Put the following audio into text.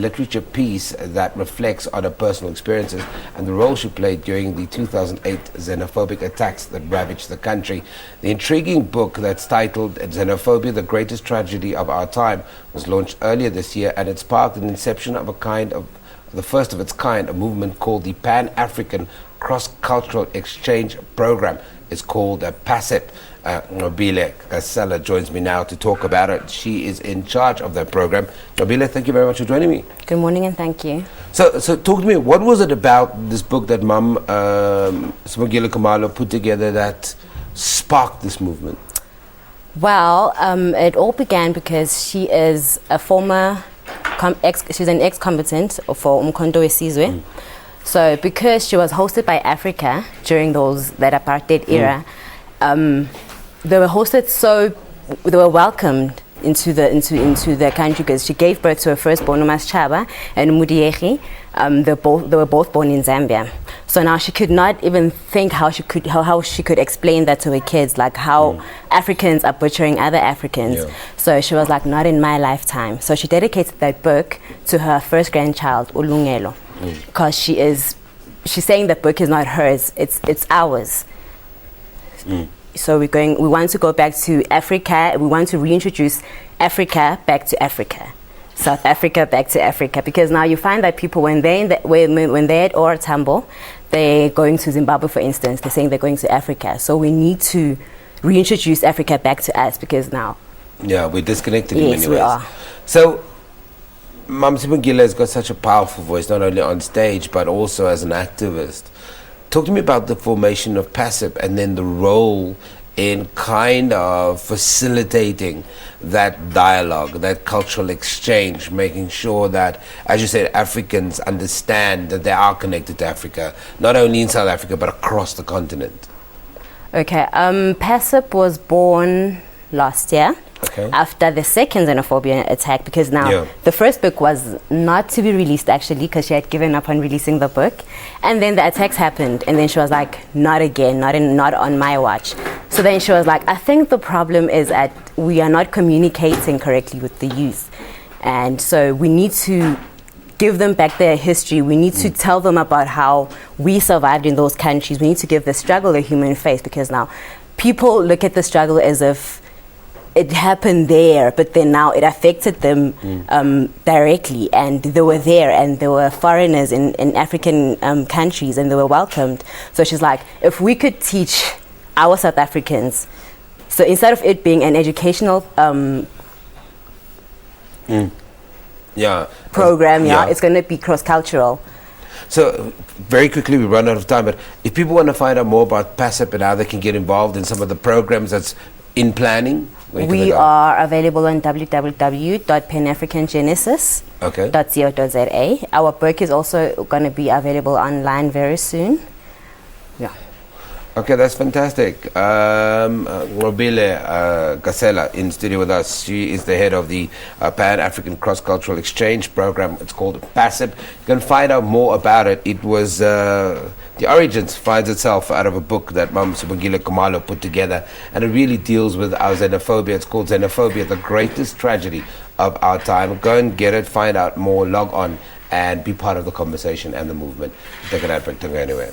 literature piece that reflects on her personal experiences and the role she played during the 2008 xenophobic attacks that ravaged the country. The intriguing book that's titled Xenophobia, the Greatest Tragedy of Our Time was launched earlier this year, and it sparked an inception of the first of its kind, a movement called the Pan-African Cross-Cultural Exchange Program. It's called PACCEP. Nqobile Gasela joins me now to talk about it. She is in charge of that program. Nqobile, thank you very much for joining me. Good morning and thank you. So talk to me, what was it about this book that Mum Sibongile Khumalo put together that sparked this movement? Well, it all began because she is a former, she's an ex-combatant for Umkhonto weSizwe. So because she was hosted by Africa during that apartheid era, they were hosted, so they were welcomed into the country because she gave birth to her firstborn, Chaba and Mudiyehi. They were both born in Zambia. So now she could not even think how she could explain that to her kids, like how Africans are butchering other Africans. Yeah. So she was like, not in my lifetime. So she dedicated that book to her first grandchild, Ulungelo, because she's saying that book is not hers, it's ours. So we want to go back to Africa. We want to reintroduce Africa back to Africa, South Africa back to Africa, because now you find that people when they're at Ora Tambo, they're going to Zimbabwe, for instance. They're saying they're going to Africa. So we need to reintroduce Africa back to us, because now we're disconnected in many ways. Yes, we are. So Mum Sibongile has got such a powerful voice, not only on stage but also as an activist. Talk to me about the formation of PACCEP and then the role in kind of facilitating that dialogue, that cultural exchange, making sure that, as you said, Africans understand that they are connected to Africa, not only in South Africa but across the continent. Okay, PACCEP was born last year. Okay. After the second Xenophobia attack, because now the first book was not to be released actually, because she had given up on releasing the book, and then the attacks happened, and then she was like, not again, not on my watch. So then she was like, I think the problem is that we are not communicating correctly with the youth, and so we need to give them back their history. We need to tell them about how we survived in those countries. We need to give the struggle a human face, because now people look at the struggle as if it happened there, but then now it affected them directly, and they were there, and they were foreigners in African countries, and they were welcomed. So she's like, if we could teach our South Africans, so instead of it being an educational program, it's going to be cross-cultural. So very quickly, we run out of time, but if people want to find out more about PACCEP and how they can get involved in some of the programs that's in planning, we are available on www.panafricangenesis.co.za. Our book is also going to be available online very soon. Yeah. Okay, that's fantastic. Nqobile Gasela in studio with us. She is the head of the Pan-African Cross-Cultural Exchange Program. It's called PACCEP. You can find out more about it. It was the origins finds itself out of a book that Mum Sibongile Khumalo put together, and it really deals with our xenophobia. It's called Xenophobia, the Greatest Tragedy of Our Time. Go and get it, find out more, log on, and be part of the conversation and the movement. Take an advert, don't go anywhere.